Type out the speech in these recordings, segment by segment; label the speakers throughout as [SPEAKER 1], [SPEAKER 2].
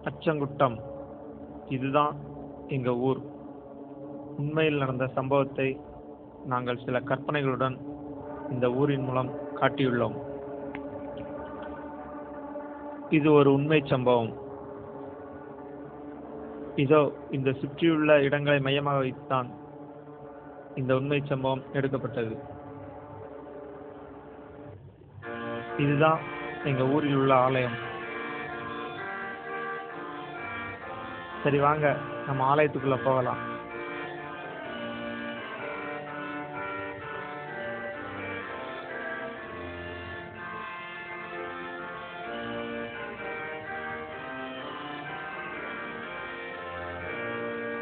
[SPEAKER 1] அச்சங்குட்டம். இதுதான் எங்க ஊர். உண்மையில் நடந்த சம்பவத்தை நாங்கள் சில கற்பனைகளுடன் இந்த ஊரின் மூலம் காட்டியுள்ளோம். இது ஒரு உண்மை சம்பவம். இதோ இந்த சுற்றியுள்ள இடங்களை மையமாக வைத்துத்தான் இந்த உண்மை சம்பவம் எடுக்கப்பட்டது. இதுதான் எங்க ஊரில் உள்ள ஆலயம். சரி, வாங்க நம்ம ஆலயத்துக்குள்ள போகலாம்.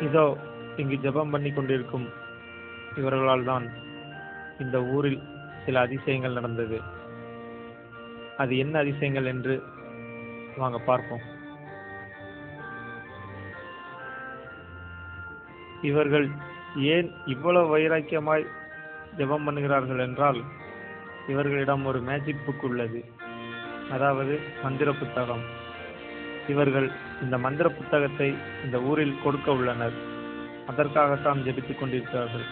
[SPEAKER 1] இதோ இங்கு ஜெபம் பண்ணி கொண்டிருக்கும் இவர்களால் தான் இந்த ஊரில் சில அதிசயங்கள் நடந்தது. அது என்ன அதிசயங்கள் என்று வாங்க பார்ப்போம். இவர்கள் ஏன் இவ்வளவு வைராக்கியமாய் ஜெபம் பண்ணுகிறார்கள் என்றால், இவர்களிடம் ஒரு மேஜிக் புக் உள்ளது, அதாவது மந்திர புத்தகம். இவர்கள் இந்த மந்திர புத்தகத்தை இந்த ஊரில் கொடுக்க உள்ளனர். அதற்காகத்தான் ஜெபித்துக் கொண்டிருக்கிறார்கள்.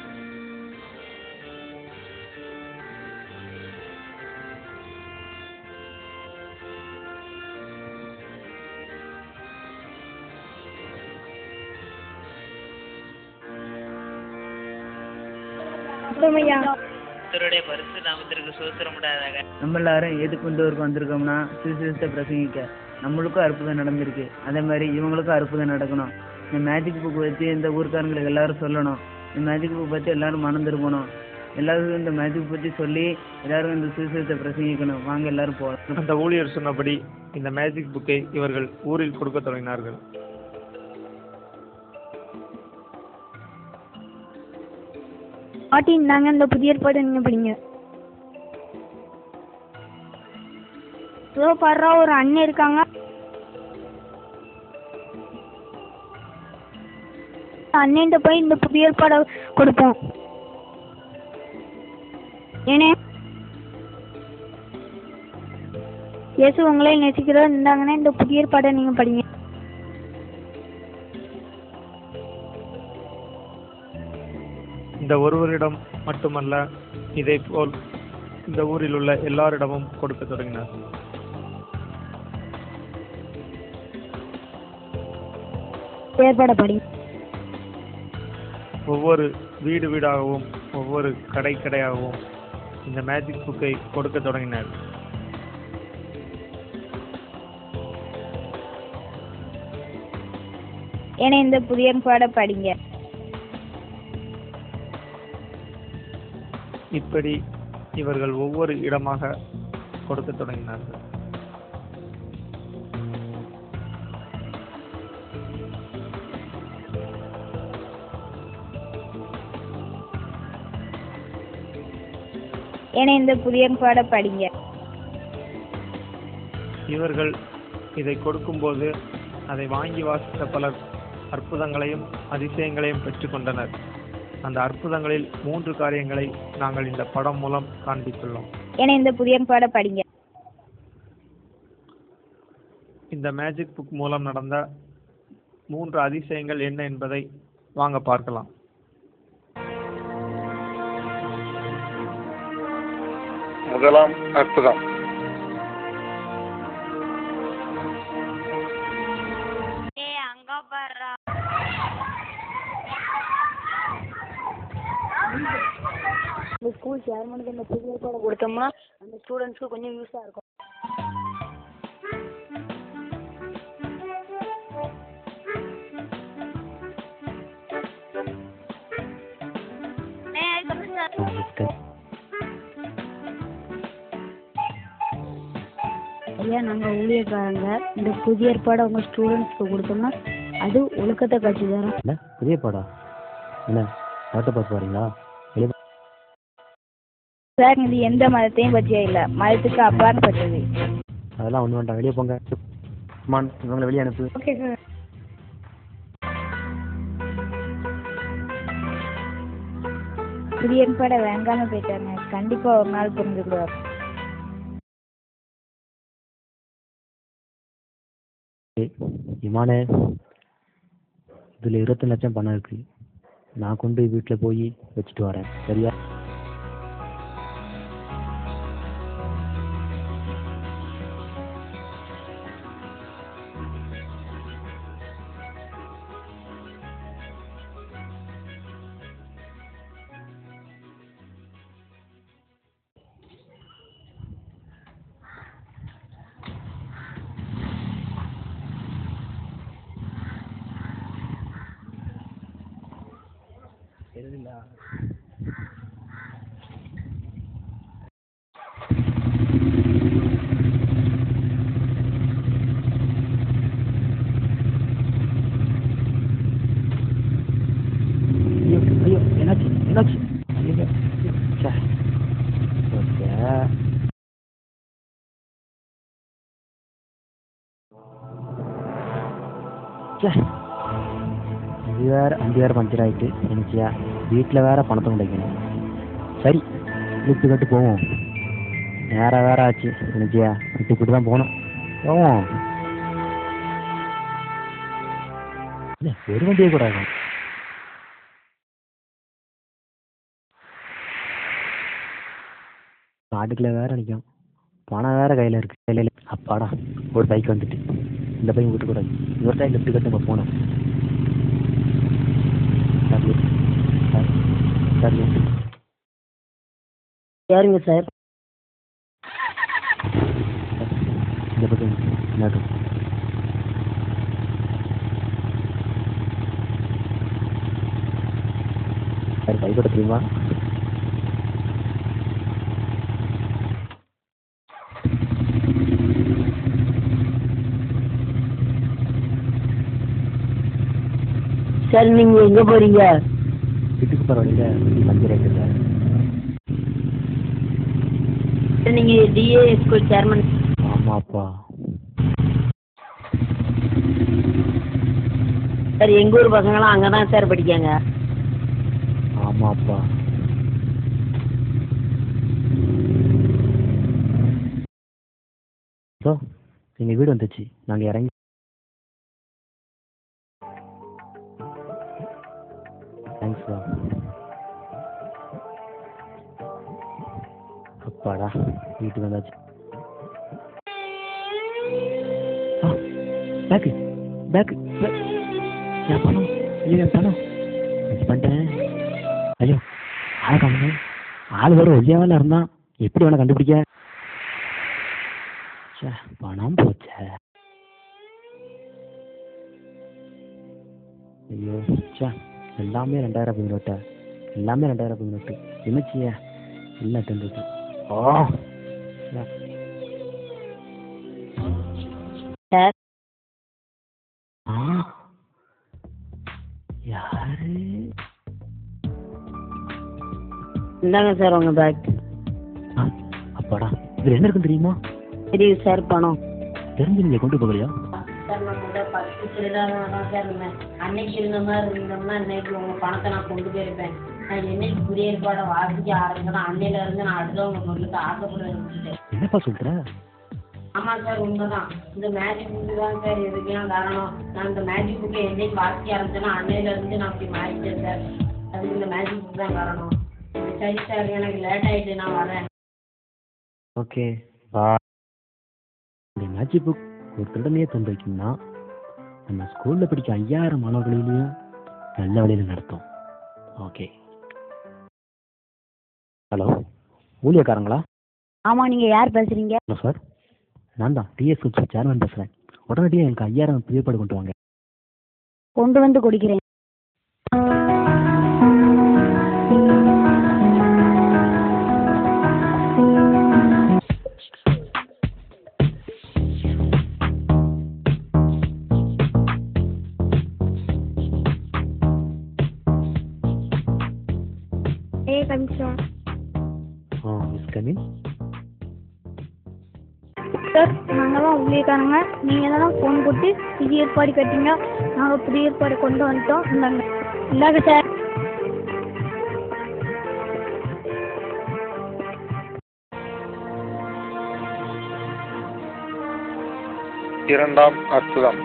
[SPEAKER 2] கர்த்தருடைய பரிசு நாமத்திற்கு ஸ்தோத்திரம் உண்டாதாக.
[SPEAKER 3] நம்ம எல்லாரும் எதுக்கு இந்த ஊருக்கு வந்திருக்கோம்னா சுவிசேஷத்தை பிரசங்கிக்க. நம்மளுக்கும் அற்புதம் நடந்திருக்கு, அதே மாதிரி இவங்களுக்கும் அற்புதம் நடக்கணும். இந்த மேஜிக் புக் வச்சு இந்த ஊருக்காரங்களுக்கு எல்லாரும் சொல்லணும். இந்த மேஜிக் புக் பற்றி எல்லாரும் மனம் திரும்பணும். எல்லாருக்கும் இந்த மேஜிக் பற்றி சொல்லி எல்லாரும் இந்த சுவிசேஷத்தை பிரசங்கிக்கணும். வாங்க எல்லாரும் போகலாம்.
[SPEAKER 1] அந்த ஊழியர் சொன்னபடி இந்த மேஜிக் புக்கை இவர்கள் ஊரில் கொடுக்க தொடங்கினார்கள்.
[SPEAKER 4] பாட்டி, நாங்க இந்த புதிய ஏற்பாடு நீங்க படிங்க. பாடுறா, ஒரு அண்ணன் இருக்காங்க. அண்ணன்ட்ட போய் இந்த புதிய ஏற்பாடை கொடுப்போம். ஏனே இயேசு உங்களே நேசிக்கிறதா இருந்தாங்கன்னா இந்த புதிய ஏற்பாடை நீங்க படிங்க.
[SPEAKER 1] இந்த ஒருவரிடம் மட்டுமல்ல, இதை போல் இந்த ஊரில் உள்ள எல்லாரிடமும் கொடுக்க தொடங்கினார். ஒவ்வொரு வீடு வீடாகவும் ஒவ்வொரு கடை கடையாகவும் இந்த மேஜிக் புக்கை கொடுக்க தொடங்கினார்.
[SPEAKER 4] ஏன்னா இந்த புதிய ஏற்பாடை படிங்க.
[SPEAKER 1] இப்படி இவர்கள் ஒவ்வொரு இடமாக கொடுக்க தொடங்கினார்கள்.
[SPEAKER 4] ஏன்னா இந்த புதிய ஏற்பாடை படிங்க.
[SPEAKER 1] இவர்கள் இதை கொடுக்கும்போது அதை வாங்கி வாசித்த பலர் அற்புதங்களையும் அதிசயங்களையும் பெற்றுக்கொண்டனர். அந்த அற்புதங்களில் 3 காரியங்களை நாங்கள் இந்த படம் மூலம் காண்பித்துள்ளோம்.
[SPEAKER 4] ஏன்னா இந்த புதிய ஏற்பாடை படிங்க.
[SPEAKER 1] இந்த மேஜிக் புக் மூலம் நடந்த 3 அதிசயங்கள் என்ன என்பதை வாங்க பார்க்கலாம்.
[SPEAKER 5] முதலாம் அற்புதம்.
[SPEAKER 4] இந்த ஸ்கூல் சேர்மனுக்கு இந்த புதிய ஏற்பாடை கொடுத்தோம்னா அந்த ஸ்டூடெண்ட்ஸ்க்கு கொஞ்சம் யூஸாக இருக்கும். ஐயா, நாங்கள் ஊழியக்காரங்க. இந்த புதிய ஏற்பாடை உங்கள் ஸ்டூடெண்ட்ஸ்க்கு கொடுத்தோம்னா அது ஒழுக்கத்தை கட்சி தரும்.
[SPEAKER 6] என்ன புதிய ஏற்பாடா? என்ன பாட்டை பார்த்து வரீங்களா?
[SPEAKER 4] சார், இது எந்த மதத்தையும் பற்றியே இல்லை, மதத்துக்கு அப்பாற்பட்டது.
[SPEAKER 6] அதெல்லாம் ஒன்று வேண்டாம், வெளியே போங்க. இவங்களை வெளியே அனுப்பு.
[SPEAKER 4] Okay sir. புதிய ஏற்பாடை வேங்காம போயிட்டாங்க. கண்டிப்பா ஒரு நாள் புரிஞ்சுக்கிடுவார்.
[SPEAKER 6] இமானே, இதில் 20 லட்சம் பணம் இருக்கு. நான் கொண்டு வீட்டில் போய் வச்சுட்டு வரேன், சரியா? ஐயோ ஐயோ, என்னாச்சு என்னாச்சு? ஐயோ, ச்சே. ஓகே. ச்சே, இது வேற அஞ்சு வேற பஞ்சர் ஆயிட்டு நினைச்சியா? வீட்டில் வேற பணத்தை முடிக்கணும். சரி, லிஃப்ட் கட்டு போவோம். நேரம் வேற ஆச்சு நினைச்சியா? விட்டு தான் போகணும். போவோம். இல்லை, ஒரு வண்டியே கூடாது. காட்டுக்குள்ள வேற நிற்கும், பணம் வேற கையில் இருக்கு. கையில் அப்பாடா, ஒரு பைக் வந்துட்டு. இந்த பைக் விட்டுக்கூடாது. இன்னொரு டைம் லிஃப்ட் கட்டு நம்ம போனோம்.
[SPEAKER 4] யாருங்க சார்?
[SPEAKER 6] இந்த பக்கம் நடு. சார், பைக்கோட தெரியுமா?
[SPEAKER 4] சார் நீங்க எங்க போறீங்க?
[SPEAKER 6] வீட்டுக்கு போகிற வழியில் மஞ்சள் ஆயிட்டு சார்.
[SPEAKER 4] நீங்க டிஏ ஸ்கூல் சேர்மன்?
[SPEAKER 6] ஆமாப்பா.
[SPEAKER 4] சார் எங்க ஊர் பசங்களாம் அங்கதான் சார் படிக்காங்க.
[SPEAKER 6] ஆமாப்பா. ஸோ எங்கள் வீடு வந்துச்சு, நாங்கள் இறங்கி. தேங்க்ஸ்ப்பா. அப்பாடா, வீட்டுக்கு வந்தாச்சு. பேக்கு பேக்கு என் பணம். ஐயோ, என் பணம் மிஸ் பண்ணிட்டேன். ஐயோ, ஆளை காணுங்க. ஆள் வேறு ஒல்லியாவில் இருந்தான். எப்படி வேணா கண்டுபிடிக்க? சே, பணம் போச்ச. ஐயோ, சே, எல்லாமே 2000 நோட்டு. எல்லாமே 2000 நோட்டு. என்னச்சியா? இல்லை, 10 ஓ
[SPEAKER 4] சார்
[SPEAKER 6] யாரு?
[SPEAKER 4] இந்தாங்க சார் உங்க பேக்.
[SPEAKER 6] அப்பாடா, இதுல என்ன இருக்குன்னு தெரியுமா?
[SPEAKER 4] தெரியுது சார், பணம்.
[SPEAKER 6] தெரிஞ்சு நீங்க கொண்டு போகலையா?
[SPEAKER 4] சார் நம்மகிட்ட 10 திருடாதான் சார் இருந்தேன். அன்னைக்கு இருந்த மாதிரி இருந்தோம்னா இன்னைக்கு உங்க பணத்தை நான் கொண்டு போயிருப்பேன். நான் என்னைக்கு புதிய ஏற்பாடை வாசிக்க ஆரம்பிச்சேன்னா அன்னையில இருந்து நான் அடுத்தவங்க பொருளுக்கு ஆசைப்பட இருந்துட்டேன்.
[SPEAKER 6] என்னப்பா சொல்ற?
[SPEAKER 4] ஆமா சார், உண்மைதான். இந்த மேஜிக் புக்கு தான் சார் இதுக்கெல்லாம் காரணம். நான் இந்த மேஜிக் புக்கை என்னைக்கு வாசிக்க ஆரம்பிச்சேன்னா அன்னையில இருந்து நான் அப்படி மாறிட்டேன் சார். அதுக்கு இந்த மேஜிக் புக் தான் காரணம். சரி சார், எனக்கு லேட் ஆயிட்டு, நான் வரேன்.
[SPEAKER 6] ஓகே, வா. இந்த மேஜிக் புக் ஒரு திருடனையே தந்து வைக்கணும்னா நம்ம ஸ்கூல்ல படிக்க 5000 மாணவர்களையும் நல்ல வழியில் நடத்தும். ஓகே. ஹலோ, ஊழியக்காரங்களா?
[SPEAKER 4] ஆமா, நீங்க யார் பேசுறீங்க?
[SPEAKER 6] ஹலோ சார், நான் தான் டிஎஸ் ஸ்கூல் சேர்மன் பேசுகிறேன். உடனடியாக எனக்கு 5000 புதியப்பாடு கொண்டு வாங்க.
[SPEAKER 4] கொண்டு வந்து கொடுக்கிறேன்.
[SPEAKER 6] Miss come in.
[SPEAKER 7] சார், நாங்கள் தான் ஊழியக்காரங்க. நீங்கள் தானே ஃபோன் போட்டு புதிய ஏற்பாடு கேட்டீங்க. நாங்கள் புதிய ஏற்பாடு கொண்டு வந்துட்டோம். இந்தாங்க சார்.
[SPEAKER 5] இரண்டாம் அற்புதம்.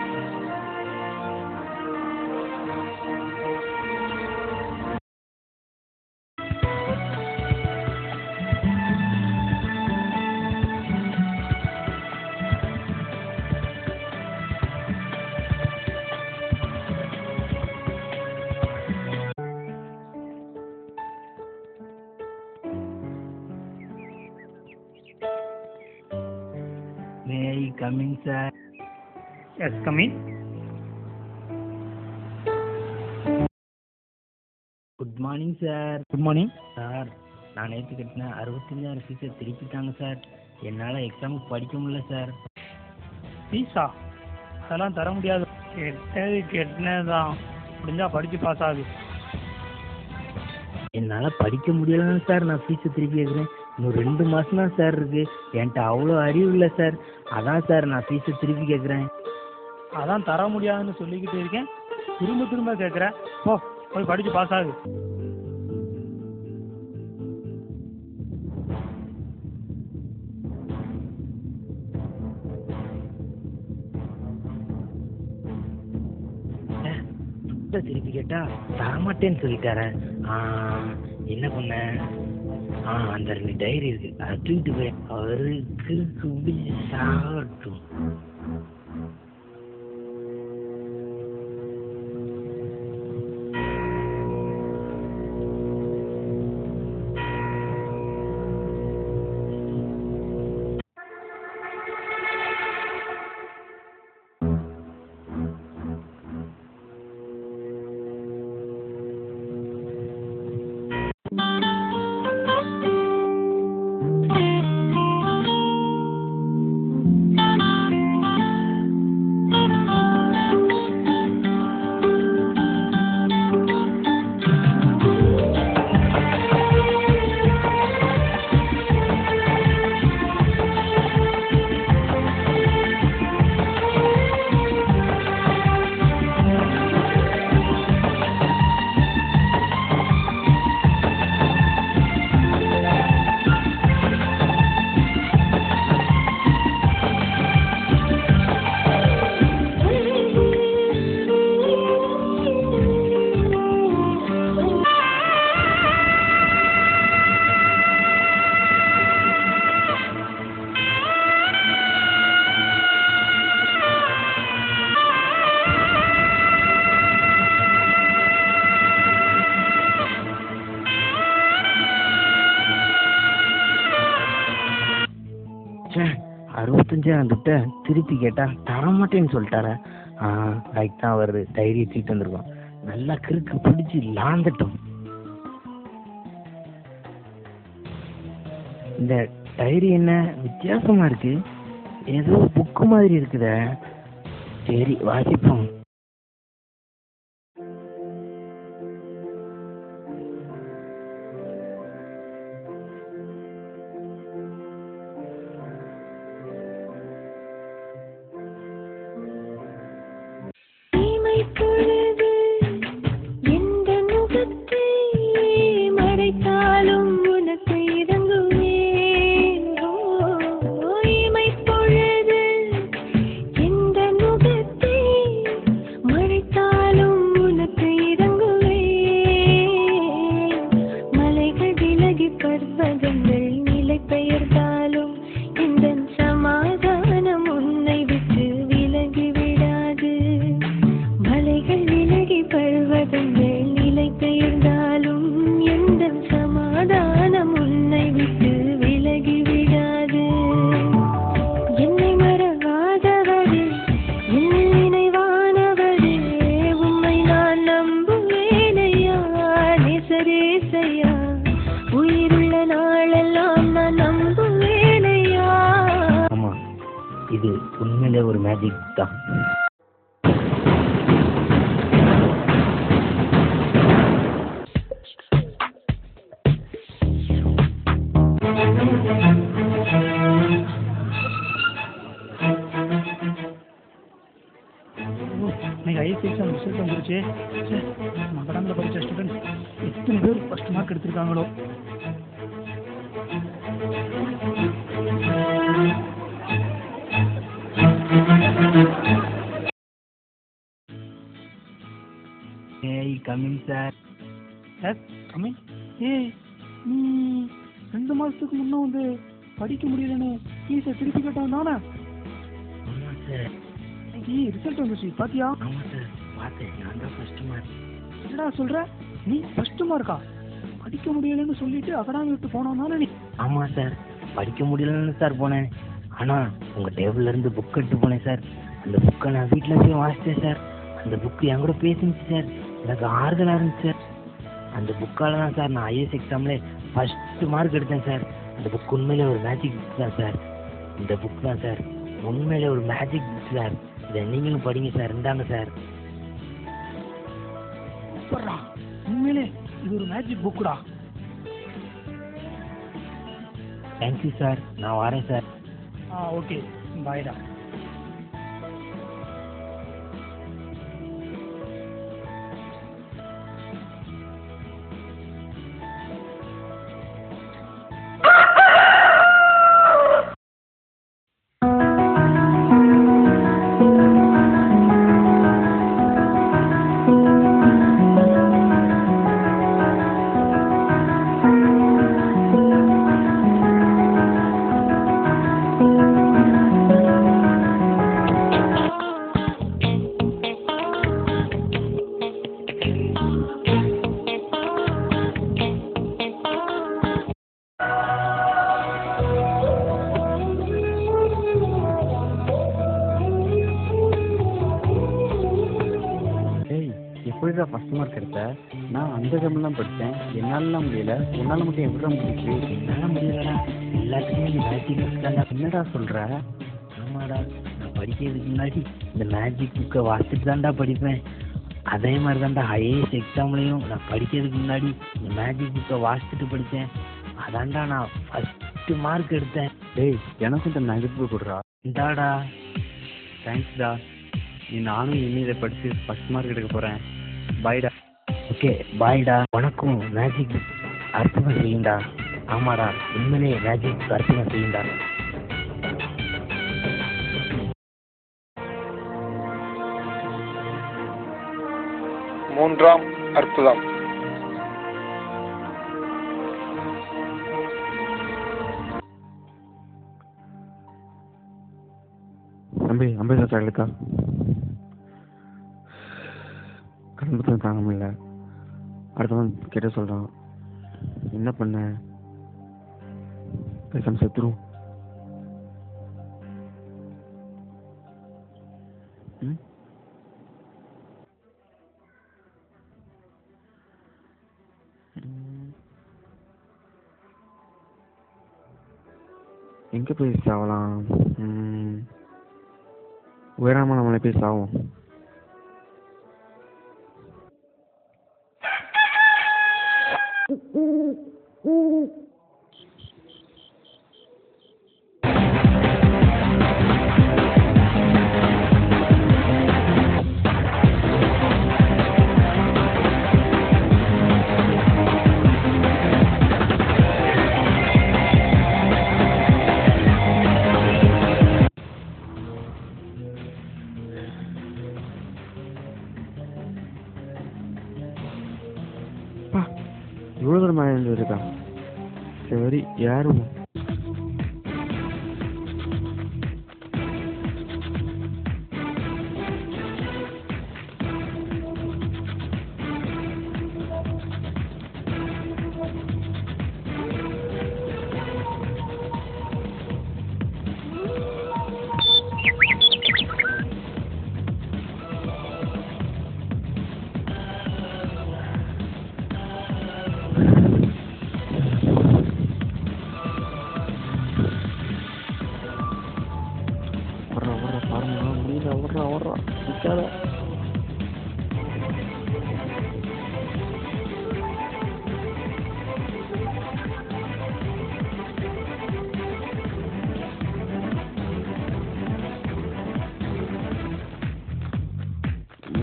[SPEAKER 3] Coming sir.
[SPEAKER 1] Yes coming.
[SPEAKER 3] Good morning sir.
[SPEAKER 1] Good morning
[SPEAKER 3] sir, நான் நேற்று கட்டின 65,000 ஃபீஸை திருப்பிட்டாங்க சார். என்னால் எக்ஸாமுக்கு படிக்க முடியல சார்.
[SPEAKER 1] ஃபீஸா? அதெல்லாம் தர முடியாது. கெட்டது கெட்டினதான், முடிஞ்சா படித்து பாஸ் ஆகுது.
[SPEAKER 3] என்னால் படிக்க முடியலன்னு சார் நான் ஃபீஸை திருப்பி கேட்குறேன். இன்னும் 2 மாதம் தான் சார் இருக்குது. என்கிட்ட அவ்வளோ அறிவு இல்லை சார். அதான் சார் நான் ஃபீஸை திருப்பி கேட்குறேன்.
[SPEAKER 1] அதான் தர முடியாதுன்னு சொல்லிக்கிட்டு இருக்கேன், திரும்ப திரும்ப கேட்குறேன். போய் படித்து பாஸ் ஆகுது.
[SPEAKER 3] திருப்பி கேட்டா தரமாட்டேன்னு சொல்லிட்டாரு. என்ன பண்ண? அந்த 2 டைரி இருக்கு, அதை தூக்கிட்டு போய் அவருக்கு சாகட்டும். துட்டை திருப்பி கேட்டா தரமாட்டேன்னு சொல்லிட்டார. லைக் தான் வருது, டைரியை தூக்கிட்டு வந்திருக்கோம். நல்லா கிறுக்கு பிடிச்சி லாந்தட்டும். இந்த டைரி என்ன வித்தியாசமா இருக்கு, ஏதோ புக்கு மாதிரி இருக்குதே. சரி வாசிப்போம். இது உண்மையிலே ஒரு மேஜிக் தான்.
[SPEAKER 1] ஐஎஸ் எக்ஸாம் ரிசல்ட் வந்துருச்சு. மகடாமில் படித்த ஸ்டூடெண்ட் எத்தனை பேர் ஃபர்ஸ்ட் மார்க் எடுத்திருக்காங்களோ.
[SPEAKER 3] ஏய் கமிங் சார்.
[SPEAKER 1] Sir coming. ஏய் நீ 2 மாதத்துக்கு முன்னே வந்து படிக்க முடியலன்னு ஃபீஸை திருப்பி கேட்டான் தானே?
[SPEAKER 3] ஆமாம் சார்.
[SPEAKER 1] இன்னைக்கு ரிசல்ட் வந்துச்சு பாத்தியா?
[SPEAKER 3] ஆமாம் சார் பார்த்தேன். நான் தான் ஃபர்ஸ்ட் மார்க்.
[SPEAKER 1] என்னடா சொல்ற? நீ ஃபர்ஸ்ட் மார்க்கா? படிக்க முடியலன்னு சொல்லிட்டு அகடாமி விட்டு போனோம் தானே நீ?
[SPEAKER 3] ஆமாம் சார் படிக்க முடியலன்னு சார் போனேன்.
[SPEAKER 6] ஆனால் உங்கள் டேபிள்லேருந்து புக் எடுத்து போனேன் சார். அந்த புக்கை நான் வீட்டில் போய் வாசித்தேன் சார். அந்த புக்கு என் கூட பேசிருந்துச்சு சார். எனக்கு ஆறுதலாக இருந்துச்சு சார். அந்த புக்கால் தான் சார் நான் ஐஏஎஸ் எக்ஸாமில் ஃபஸ்ட்டு மார்க் எடுத்தேன் சார். அந்த புக் உண்மையிலே ஒரு மேஜிக் புக் தான் சார். இந்த புக் தான் சார் உண்மையிலே ஒரு மேஜிக் புக் சார். இதை நீங்களும் படிங்க சார். இருந்தாங்க சார்.
[SPEAKER 8] உண்மையிலே இது ஒரு மேஜிக் புக்குடா.
[SPEAKER 6] Thank you sir. நான் வரேன் சார்.
[SPEAKER 8] ஓகே, பாய்டா.
[SPEAKER 9] எப்படிடா ஃபஸ்ட் மார்க் எடுத்த? நான் அந்த எக்ஸாம்லாம் படித்தேன். என்னாலலாம் முடியல. உன்னால் மட்டும் எப்படி முடிச்சு?
[SPEAKER 6] என்னால் முடியலடா. எல்லாத்துக்குமே இந்த மேஜிக் புக் தான்டா.
[SPEAKER 9] என்னடா சொல்கிற?
[SPEAKER 6] ஆமாடா, நான் படிக்கிறதுக்கு முன்னாடி இந்த மேஜிக் புக்கை வாசிச்சுட்டு தான்டா படிப்பேன். அதே மாதிரி தான்டா ஐஏஎஸ் எக்ஸாம்லேயும் நான் படிக்கிறதுக்கு முன்னாடி இந்த மேஜிக் புக்கை வாசிச்சுட்டு படித்தேன். அதான்டா நான் ஃபஸ்ட்டு மார்க் எடுத்தேன்.
[SPEAKER 9] டேய், எனக்கும் இந்த மேஜிக் புக் கொடுறா.
[SPEAKER 6] இந்தாடா.
[SPEAKER 9] தேங்க்ஸ்டா. நானும் இனி இதை படித்து ஃபஸ்ட் மார்க் எடுக்க போகிறேன். பாய்டா.
[SPEAKER 6] ஓகே, பாய்டா. வணக்கம். மேஜிக் புக் அர்த்தமாக செய்யுண்டா. ஆமாடா, உண்மையிலே மேஜிக் புக் அர்த்தமாக செய்யுண்டா.
[SPEAKER 5] மூன்றாம் அற்புதம்.
[SPEAKER 9] தம்பி, அம்பேத்கர் சாக்லேட்டா? கடன் தாங்க முடியல. அடுத்தவன் கேட்ட சொல்கிறான். என்ன பண்ண? பேசாம செத்துரும். எங்கே போய் சாவலாம்? உயரமாக நம்மளை போய் சாவும். இவ்வளோ தூரம் மழை இருந்துருக்கா? சரி, யாரும்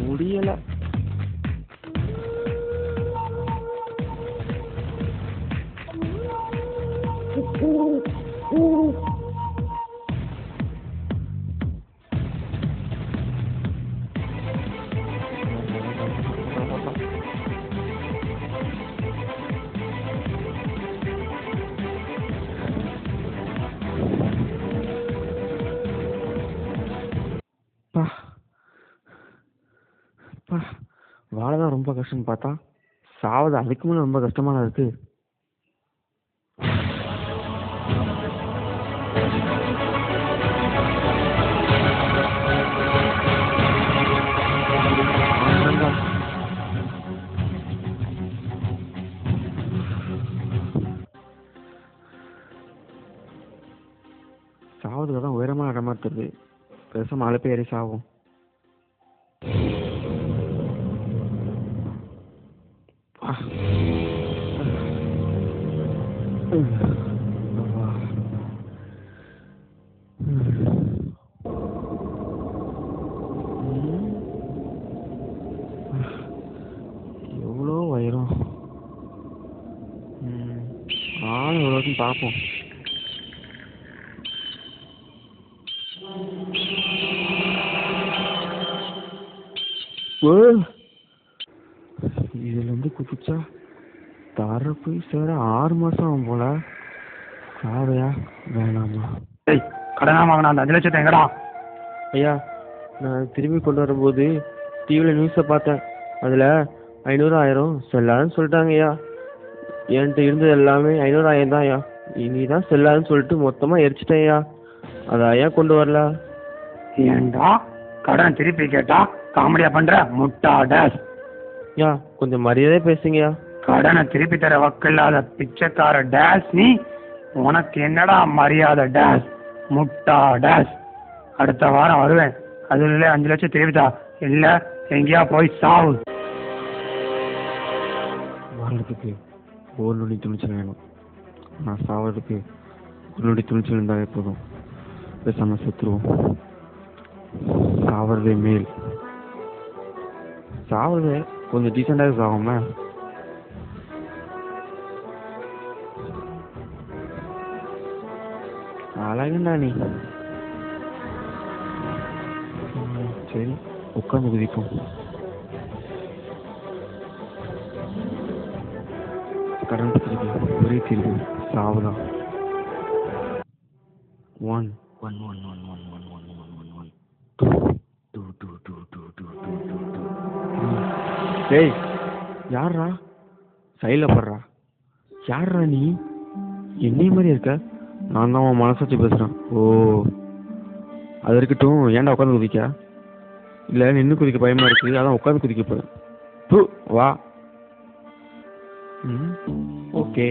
[SPEAKER 9] முடியல. வாழதான் ரொம்ப கஷ்டம்னு பார்த்தா சாவது அதுக்கு மேலே ரொம்ப கஷ்டமான இருக்கு.
[SPEAKER 6] மாற்றுறது? பேசாம மழை பெய்யறி சாகும். எவ்வளோ உயரம். ஆள் எவ்வளோன்னு பார்ப்போம். இதுலேருந்து குதிச்சா தர போய் சேர 6 மாதம் ஆகும் போல. சாவையா வேணாமா?
[SPEAKER 8] கடனா வாங்கினா அந்த 5 லட்சத்தை எங்கடா?
[SPEAKER 6] ஐயா, நான் திரும்பி கொண்டு வரும்போது டிவியில் நியூஸை பார்த்தேன். அதில் 500 1000 செல்லாதுன்னு சொல்லிட்டாங்க ஐயா. என்கிட்ட இருந்தது எல்லாமே 500 1000 தான் ஐயா. இனி தான் செல்லாதுன்னு சொல்லிட்டு மொத்தமாக எரிச்சிட்டேன் ஐயா. அதை ஐயா கொண்டு வரல.
[SPEAKER 8] ஏண்டா கடன் திருப்பி கேட்டா காமெடியா பண்ற முட்டா டேஸ்?
[SPEAKER 6] ஐயா கொஞ்சம் மரியாதையாக பேசுங்கய்யா.
[SPEAKER 8] கடனை திருப்பி தர வக்கில்லாத பிச்சைக்கார டேஸ் நீ. உனக்கு என்னடா மரியாதை டேஸ்? முட்டா டேஸ். அடுத்த வாரம் வருவேன். அதுல 5 லட்சம் திருப்பித்தா, இல்ல எங்கேயா போய் சாவு.
[SPEAKER 6] வாழ்றதுக்கு ஒரு நொடி துணிச்சல் வேணும். நான் சாவறதுக்கு ஒரு நொடி துணிச்சல் இருந்தாலே போதும். பேசாம செத்துருவோம். சாவறதே மேல். சாவறதே கொஞ்சம் டீசெண்டாக சாகுமே. அழகுண்டா நீ. சரி உட்காந்து குதிப்போம். கரண்ட் திருப்பி ஒரே தீர்வு சாவுதான். 1 1 1 1 1 1 1 1 1 2 2 2 2 2 2 டேய் யாரா சைடில் படுறா? யாரா நீ? என்னைய மாதிரி இருக்க? நான் தான் உன் மனசாட்சி பேசுகிறேன். ஓ அது இருக்கட்டும். ஏன்டா உட்காந்து குதிக்க? இல்லை நின்று குதிக்க பயமாக இருக்குது, அதான் உட்காந்து குதிக்க போகிறேன். டூ வா. ஓகே.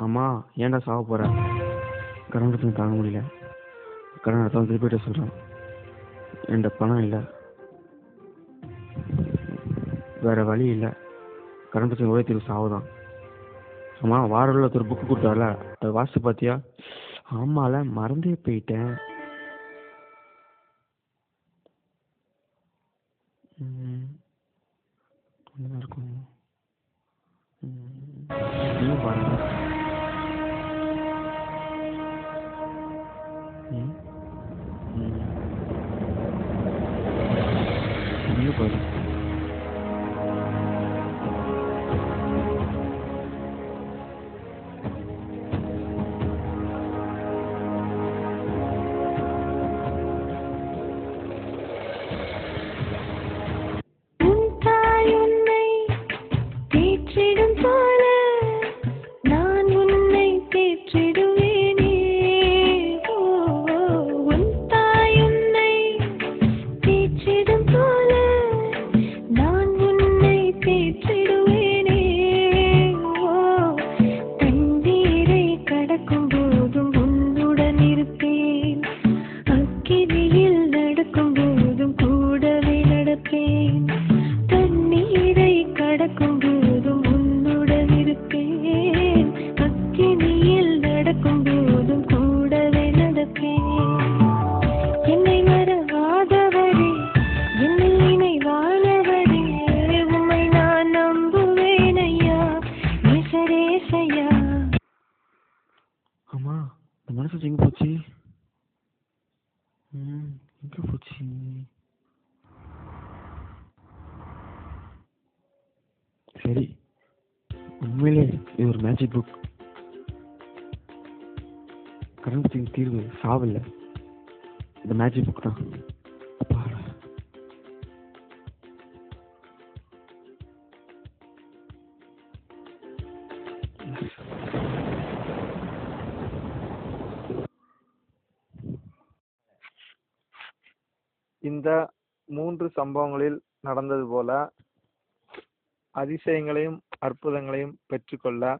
[SPEAKER 6] அம்மா ஏன்டா சாக போகிற? கடன் பிரச்சனை தாங்க முடியல. கடன் அடுத்தவங்க திருப்பிட்டு சொல்கிறேன். என்கிட்ட பணம் இல்லை, வேறு வழி இல்லை. கடன் பிரச்சனை ஒரே தீர்வு சாவுதான். அம்மா வாரத்தில் ஒரு புக்கு கொடுத்தால, அதை வாசித்து பார்த்தியா? ஆமால மறந்தே போயிட்டேன். என்ன இருக்கும் நீயும் பாருங்க. நீயும் பாருங்க. சரி, உண்மையிலே இது ஒரு மேஜிக் புக். கரண்ட் தீர்வு சாவில்லை, இந்த மேஜிக் புக் தான்.
[SPEAKER 1] இந்த 3 சம்பவங்களில் நடந்தது போல அதிசயங்களையும் அற்புதங்களையும் பெற்றுக்கொள்ள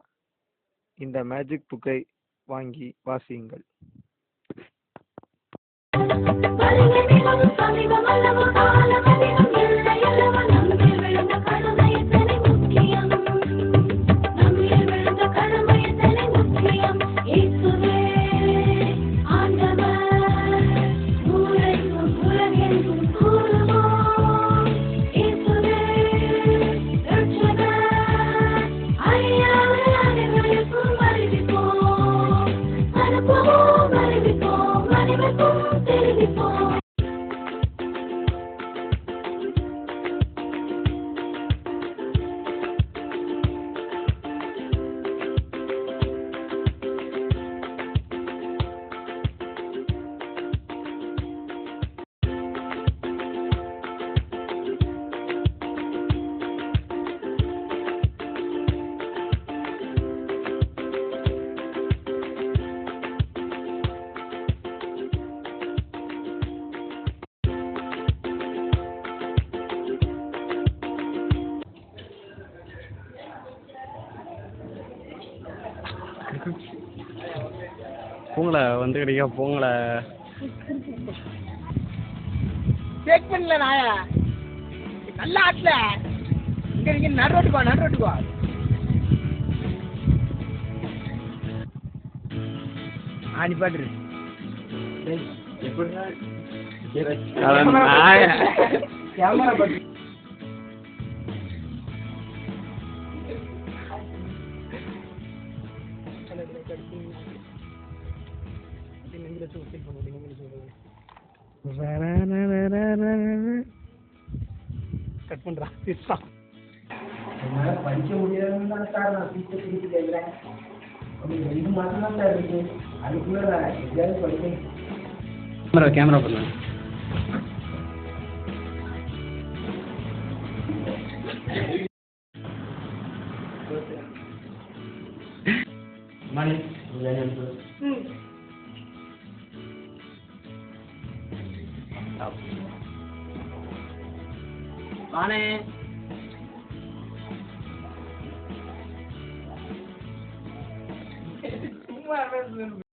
[SPEAKER 1] இந்த மேஜிக் புக்கை வாங்கி வாசியுங்கள்.
[SPEAKER 9] போங்கள வந்து கிடைக்கா போங்கள.
[SPEAKER 10] செக் பண்ணல நாயா நல்லா ஆட்டல. இங்க நீங்க நடுரோட்டுக்கு வா. ஆடி பாட்டு கேமரா பாட்டு கட் பண்றா.
[SPEAKER 3] படிக்க முடியாதுன்னு சார் நான் டீச்சர் திருப்பி கேட்குறேன். 2 மாதம் தான் சார் இருக்கு. அதுக்குள்ள எங்கேயாவது படிக்க
[SPEAKER 9] கேமரா பண்ண
[SPEAKER 3] மணி
[SPEAKER 10] வானே சும்மா